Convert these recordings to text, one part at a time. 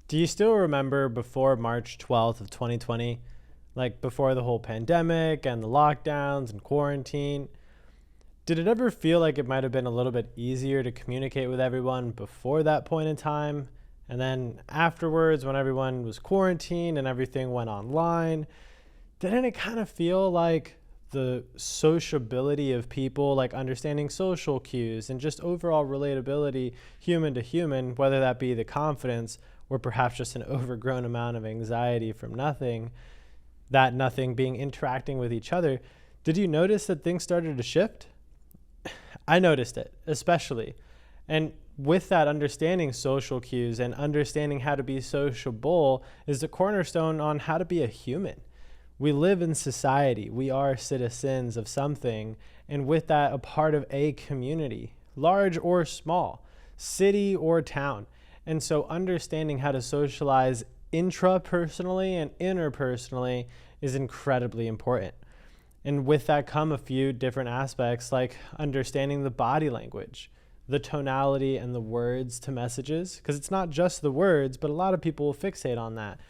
Do you still remember before March 12th of 2020, like before the whole pandemic and the lockdowns and quarantine? Did it ever feel like it might have been a little bit easier to communicate with everyone before that point in time? And then afterwards, when everyone was quarantined and everything went online, didn't it kind of feel like the sociability of people, like understanding social cues and just overall relatability human to human, whether that be the confidence or perhaps just an overgrown amount of anxiety from nothing, that nothing being interacting with each other, did you notice that things started to shift? I noticed it, especially. And with that, understanding social cues and understanding how to be sociable is the cornerstone on how to be a human. We live in society. We are citizens of something, and with that, a part of a community, large or small, city or town. And so understanding how to socialize intrapersonally and interpersonally is incredibly important. And with that come a few different aspects, like understanding the body language, the tonality and the words to messages, because it's not just the words, but a lot of people will fixate on that.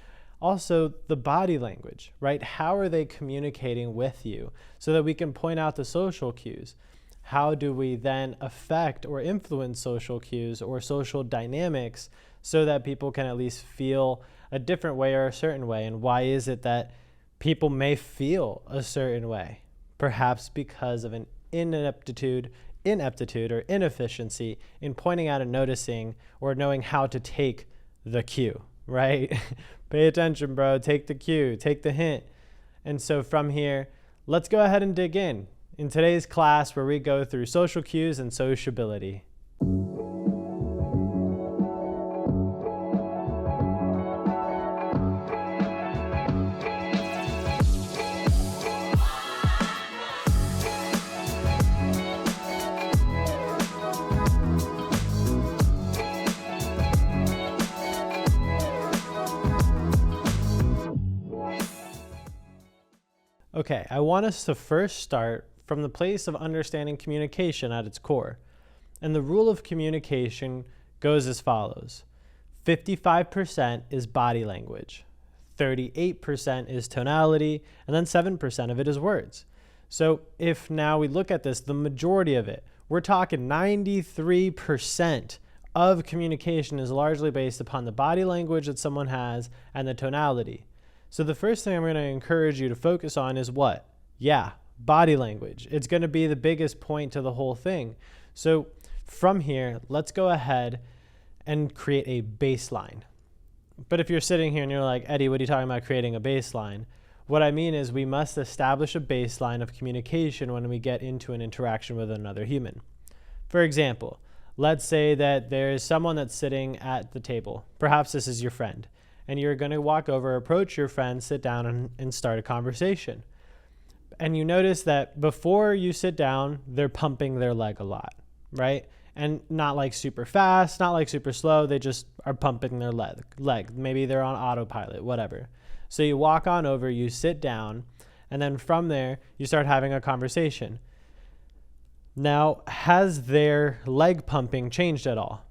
Also, the body language, right? How are they communicating with you so that we can point out the social cues? How do we then affect or influence social cues or social dynamics so that people can at least feel a different way or a certain way? And why is it that people may feel a certain way? Perhaps because of an ineptitude or inefficiency in pointing out and noticing or knowing how to take the cue, right? Pay attention, bro. Take the cue, take the hint. And so from here, let's go ahead and dig in today's class where we go through social cues and sociability. Okay, I want us to first start from the place of understanding communication at its core. And the rule of communication goes as follows. 55% is body language, 38% is tonality, and then 7% of it is words. So if now we look at this, the majority of it, we're talking 93% of communication is largely based upon the body language that someone has and the tonality. So the first thing I'm going to encourage you to focus on is what? Yeah, body language. It's going to be the biggest point to the whole thing. So from here, let's go ahead and create a baseline. But if you're sitting here and you're like, Eddie, what are you talking about creating a baseline? What I mean is we must establish a baseline of communication when we get into an interaction with another human. For example, let's say that there's someone that's sitting at the table. Perhaps this is your friend. And you're going to walk over, approach your friend, sit down, and start a conversation. And you notice that before you sit down, they're pumping their leg a lot, right? And not like super fast, not like super slow. They just are pumping their leg. Maybe they're on autopilot, whatever. So you walk on over, you sit down, and then from there, you start having a conversation. Now, has their leg pumping changed at all?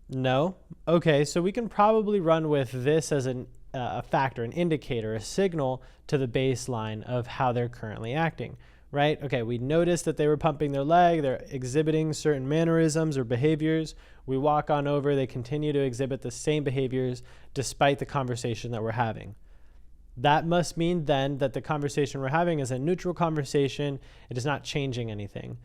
No? Okay, so we can probably run with this as a factor, an indicator, a signal to the baseline of how they're currently acting, right? Okay, we noticed that they were pumping their leg, they're exhibiting certain mannerisms or behaviors. We walk on over, they continue to exhibit the same behaviors despite the conversation that we're having. That must mean then that the conversation we're having is a neutral conversation. It is not changing anything.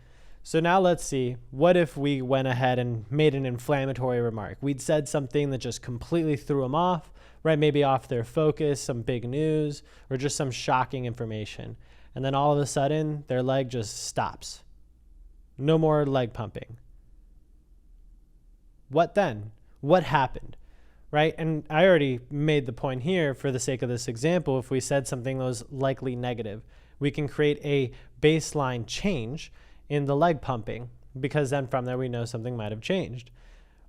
So now let's see, what if we went ahead and made an inflammatory remark? We'd said something that just completely threw them off, right? Maybe off their focus, some big news, or just some shocking information. And then all of a sudden, their leg just stops. No more leg pumping. What then? What happened? Right? And I already made the point here for the sake of this example. If we said something that was likely negative, we can create a baseline change in the leg pumping, because then from there we know something might have changed.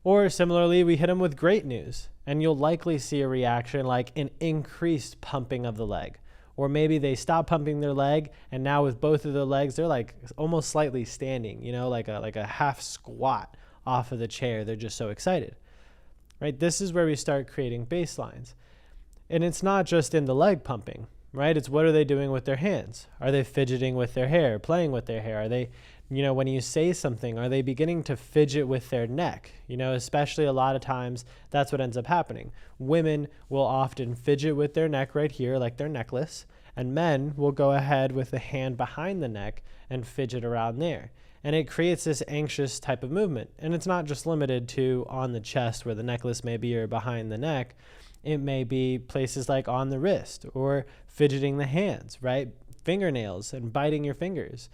Or similarly, we hit them with great news, and you'll likely see a reaction like an increased pumping of the leg. Or maybe they stop pumping their leg, and now with both of their legs, they're like almost slightly standing, like a half squat off of the chair. They're just so excited. right? This is where we start creating baselines. And it's not just in the leg pumping, right? It's what are they doing with their hands? Are they fidgeting with their hair, playing with their hair? Are they, when you say something, are they beginning to fidget with their neck? Especially a lot of times that's what ends up happening. Women will often fidget with their neck right here, like their necklace, and men will go ahead with the hand behind the neck and fidget around there. And it creates this anxious type of movement. And it's not just limited to on the chest where the necklace may be or behind the neck. It may be places like on the wrist or fidgeting the hands, right? Fingernails and biting your fingers.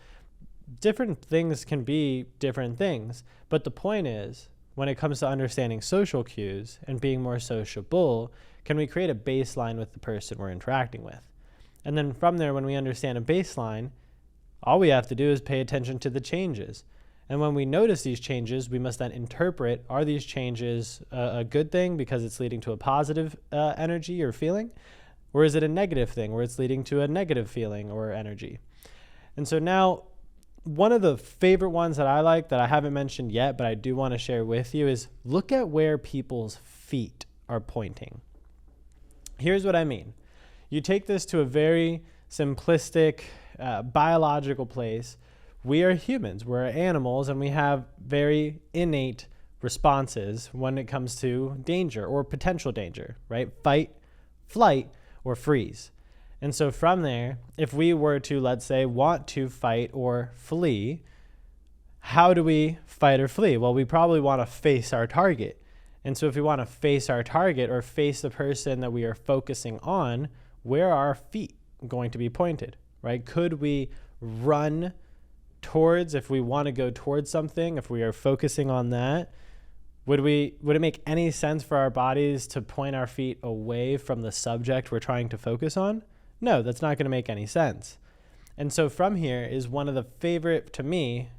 Different things can be different things. But the point is, when it comes to understanding social cues and being more sociable, can we create a baseline with the person we're interacting with? And then from there, when we understand a baseline, all we have to do is pay attention to the changes. And when we notice these changes, we must then interpret, are these changes a good thing because it's leading to a positive energy or feeling? Or is it a negative thing where it's leading to a negative feeling or energy? And so now, one of the favorite ones that I like that I haven't mentioned yet, but I do want to share with you is look at where people's feet are pointing. Here's what I mean. You take this to a very simplistic, biological place. We are humans, we're animals, and we have very innate responses when it comes to danger or potential danger, right? Fight, flight, or freeze. And so from there, if we were to, let's say, want to fight or flee, how do we fight or flee? Well, we probably want to face our target. And so if we want to face our target or face the person that we are focusing on, where are our feet going to be pointed, right? Could we run towards, if we want to go towards something, if we are focusing on that, would it make any sense for our bodies to point our feet away from the subject we're trying to focus on? No, that's not going to make any sense. And so from here is one of the favorite, to me,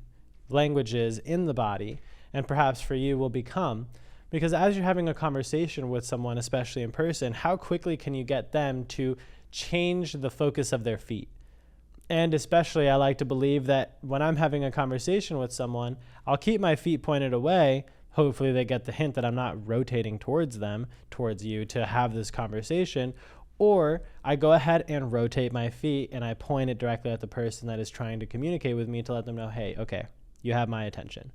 languages in the body, and perhaps for you will become, because as you're having a conversation with someone, especially in person, how quickly can you get them to change the focus of their feet? And especially, I like to believe that when I'm having a conversation with someone, I'll keep my feet pointed away. Hopefully they get the hint that I'm not rotating towards them, towards you to have this conversation. Or I go ahead and rotate my feet and I point it directly at the person that is trying to communicate with me to let them know, hey, okay, you have my attention.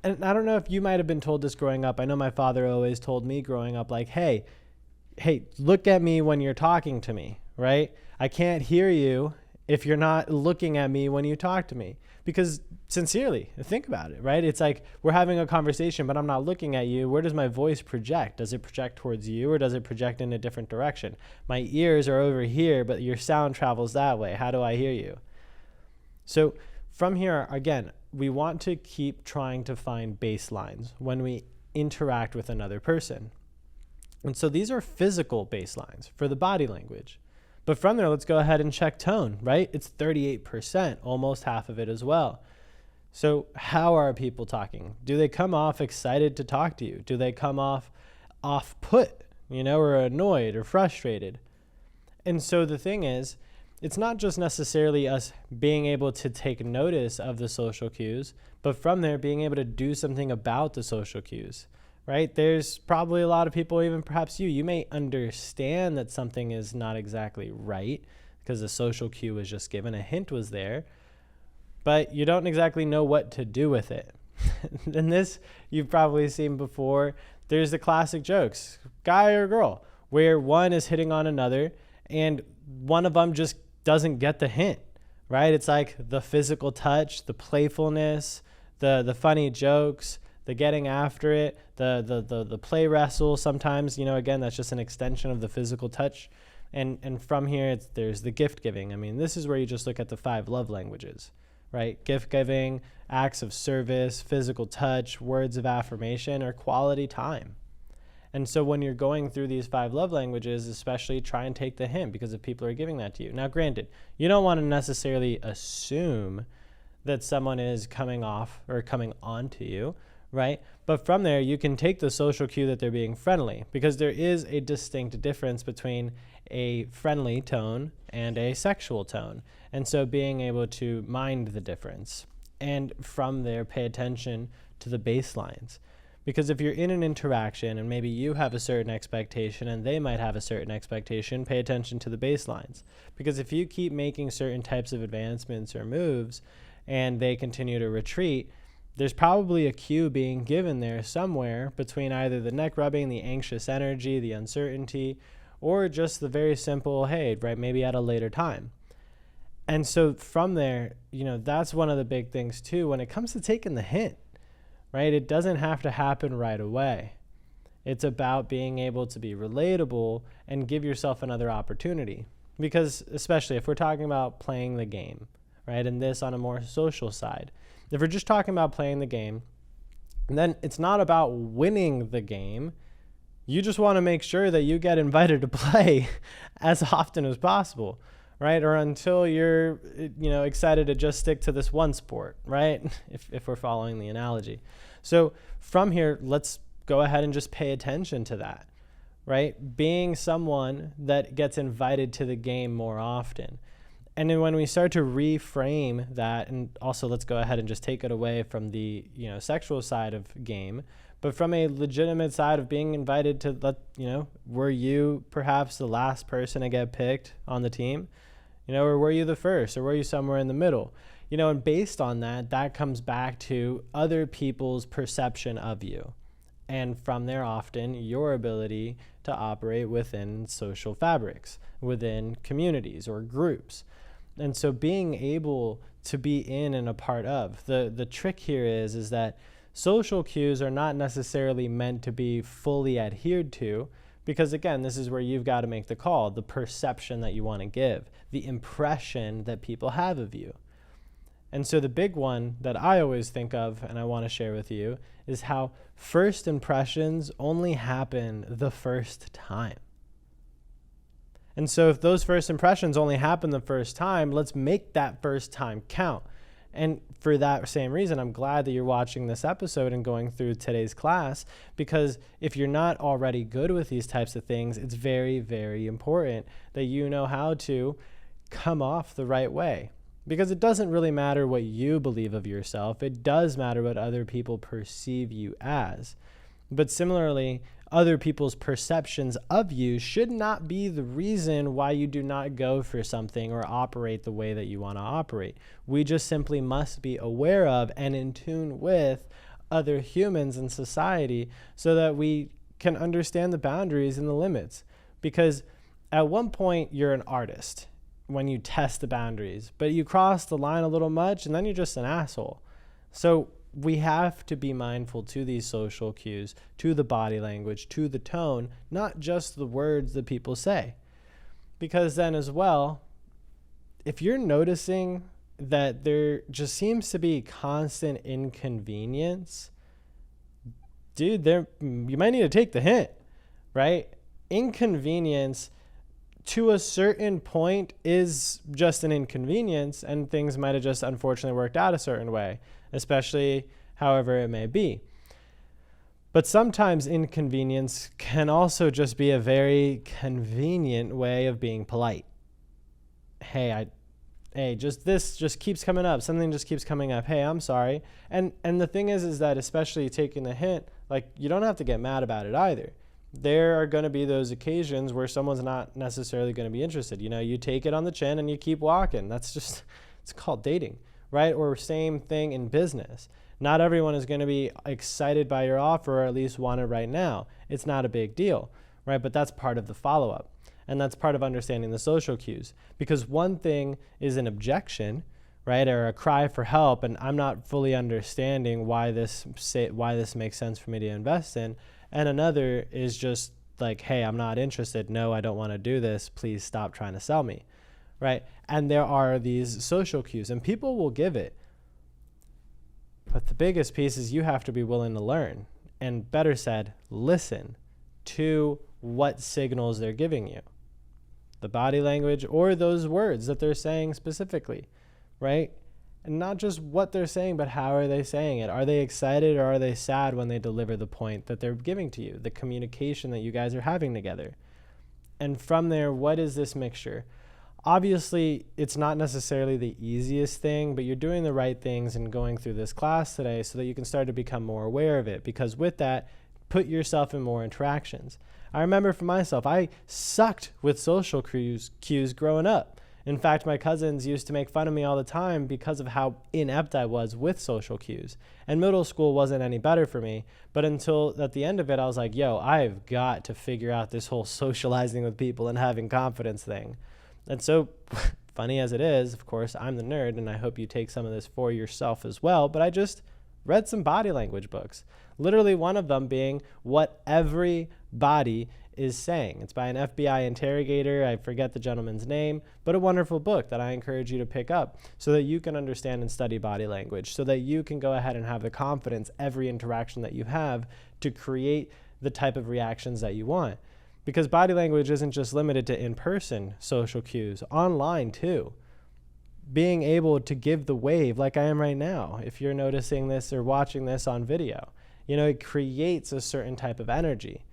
And I don't know if you might have been told this growing up. I know my father always told me growing up, like, hey, look at me when you're talking to me, right? I can't hear you if you're not looking at me when you talk to me. Because sincerely, think about it, right? It's like we're having a conversation, but I'm not looking at you. Where does my voice project? Does it project towards you or does it project in a different direction? My ears are over here, but your sound travels that way. How do I hear you? So from here, again, we want to keep trying to find baselines when we interact with another person. And so these are physical baselines for the body language. But from there, let's go ahead and check tone, right? It's 38%, almost half of it as well. So how are people talking? Do they come off excited to talk to you? Do they come off put, or annoyed or frustrated? And so the thing is, it's not just necessarily us being able to take notice of the social cues, but from there being able to do something about the social cues, right? There's probably a lot of people, even perhaps you may understand that something is not exactly right because the social cue was just given, a hint was there, but you don't exactly know what to do with it. And this you've probably seen before. There's the classic jokes, guy or girl, where one is hitting on another and one of them just doesn't get the hint, right? It's like the physical touch, the playfulness, the funny jokes, the getting after it, the play wrestle. Sometimes, again, that's just an extension of the physical touch. And from here, there's the gift giving. I mean, this is where you just look at the 5 love languages, right? Gift giving, acts of service, physical touch, words of affirmation, or quality time. And so when you're going through these 5 love languages, especially try and take the hint because if people are giving that to you. Now, granted, you don't want to necessarily assume that someone is coming off or coming on to you, right? But from there, you can take the social cue that they're being friendly because there is a distinct difference between a friendly tone and a sexual tone. And so being able to mind the difference and from there pay attention to the baselines. Because if you're in an interaction and maybe you have a certain expectation and they might have a certain expectation, pay attention to the baselines. Because if you keep making certain types of advancements or moves and they continue to retreat, there's probably a cue being given there somewhere between either the neck rubbing, the anxious energy, the uncertainty, or just the very simple, hey, right, maybe at a later time. And so from there, that's one of the big things too, when it comes to taking the hint, right? It doesn't have to happen right away. It's about being able to be relatable and give yourself another opportunity. Because especially if we're talking about playing the game, right? And this on a more social side. If we're just talking about playing the game, then it's not about winning the game. You just want to make sure that you get invited to play as often as possible, right? Or until you're, excited to just stick to this one sport, right? If we're following the analogy. So from here, let's go ahead and just pay attention to that, right? Being someone that gets invited to the game more often. And then when we start to reframe that, and also let's go ahead and just take it away from the, sexual side of game, but from a legitimate side of being invited to, were you perhaps the last person to get picked on the team? Or were you the first, or were you somewhere in the middle? And based on that comes back to other people's perception of you. And from there, often your ability to operate within social fabrics, within communities or groups. And so being able to be in and a part of, the trick here is that social cues are not necessarily meant to be fully adhered to, because again, this is where you've got to make the call, the perception that you want to give, the impression that people have of you. And so the big one that I always think of and I want to share with you is how first impressions only happen the first time. And so if those first impressions only happen the first time, let's make that first time count. And for that same reason, I'm glad that you're watching this episode and going through today's class, because if you're not already good with these types of things, it's very, very important that you know how to come off the right way. Because it doesn't really matter what you believe of yourself. It does matter what other people perceive you as. But similarly, other people's perceptions of you should not be the reason why you do not go for something or operate the way that you want to operate. We just simply must be aware of and in tune with other humans in society so that we can understand the boundaries and the limits. Because at one point, you're an artist when you test the boundaries, but you cross the line a little much and then you're just an asshole. So we have to be mindful to these social cues, to the body language, to the tone, not just the words that people say. Because then as well, if you're noticing that there just seems to be constant inconvenience, dude, you might need to take the hint, right? Inconvenience to a certain point is just an inconvenience, and things might have just unfortunately worked out a certain way, especially however it may be. But sometimes inconvenience can also just be a very convenient way of being polite. Hey, this just keeps coming up. Something just keeps coming up. Hey, I'm sorry. And the thing is that especially taking the hint, you don't have to get mad about it either. There are going to be those occasions where someone's not necessarily going to be interested. You take it on the chin and you keep walking. It's called dating, right? Or same thing in business. Not everyone is going to be excited by your offer or at least want it right now. It's not a big deal, right? But that's part of the follow-up. And that's part of understanding the social cues. Because one thing is an objection, right? Or a cry for help. And I'm not fully understanding why this makes sense for me to invest in. And another is just hey, I'm not interested. No, I don't want to do this. Please stop trying to sell me, right? And there are these social cues and people will give it. But the biggest piece is you have to be willing to learn and, better said, listen to what signals they're giving you. The body language or those words that they're saying specifically, right? And not just what they're saying, but how are they saying it? Are they excited or are they sad when they deliver the point that they're giving to you, the communication that you guys are having together? And from there, what is this mixture? Obviously, it's not necessarily the easiest thing, but you're doing the right things and going through this class today so that you can start to become more aware of it, because with that, put yourself in more interactions. I remember for myself, I sucked with social cues growing up. In fact, my cousins used to make fun of me all the time because of how inept I was with social cues. And middle school wasn't any better for me, but until at the end of it, I was like, yo, I've got to figure out this whole socializing with people and having confidence thing. And so, funny as it is, of course, I'm the nerd, and I hope you take some of this for yourself as well, but I just read some body language books. Literally one of them being What Every Body is Saying. It's by an FBI interrogator. I forget the gentleman's name, but a wonderful book that I encourage you to pick up so that you can understand and study body language, so that you can go ahead and have the confidence every interaction that you have to create the type of reactions that you want. Because body language isn't just limited to in-person social cues, online too. Being able to give the wave like I am right now, if you're noticing this or watching this on video, it creates a certain type of energy.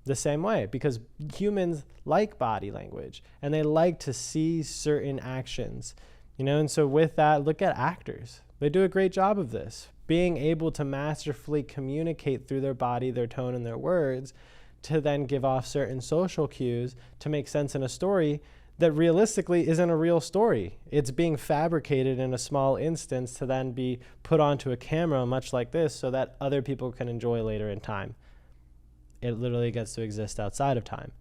The same way, because humans like body language and they like to see certain actions, and so with that, look at actors. They do a great job of this, being able to masterfully communicate through their body, their tone, and their words to then give off certain social cues to make sense in a story that realistically isn't a real story. It's being fabricated in a small instance to then be put onto a camera much like this so that other people can enjoy later in time. It literally gets to exist outside of time.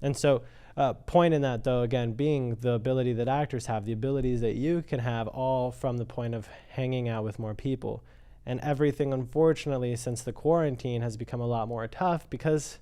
And so point in that, though, again, being the ability that actors have, the abilities that you can have, all from the point of hanging out with more people. And everything, unfortunately, since the quarantine has become a lot more tough because,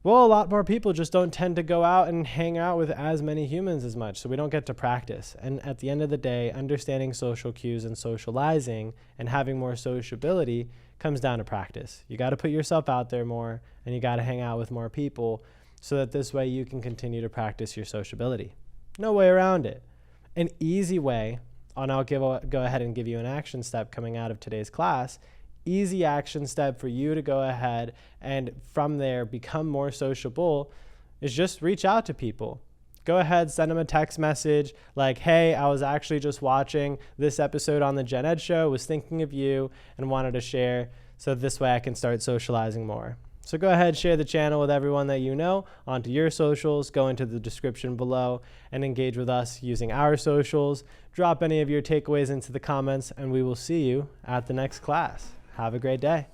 well, a lot more people just don't tend to go out and hang out with as many humans as much, so we don't get to practice. And at the end of the day, understanding social cues and socializing and having more sociability comes down to practice. You got to put yourself out there more, and you got to hang out with more people so that this way you can continue to practice your sociability. No way around it. An easy way, and I'll go ahead and give you an action step coming out of today's class. Easy action step for you to go ahead and from there become more sociable is just reach out to people. Go ahead, send them a text message like, hey, I was actually just watching this episode on the Gen Ed show, was thinking of you and wanted to share, so this way I can start socializing more. So go ahead, share the channel with everyone that you know onto your socials, go into the description below and engage with us using our socials. Drop any of your takeaways into the comments and we will see you at the next class. Have a great day.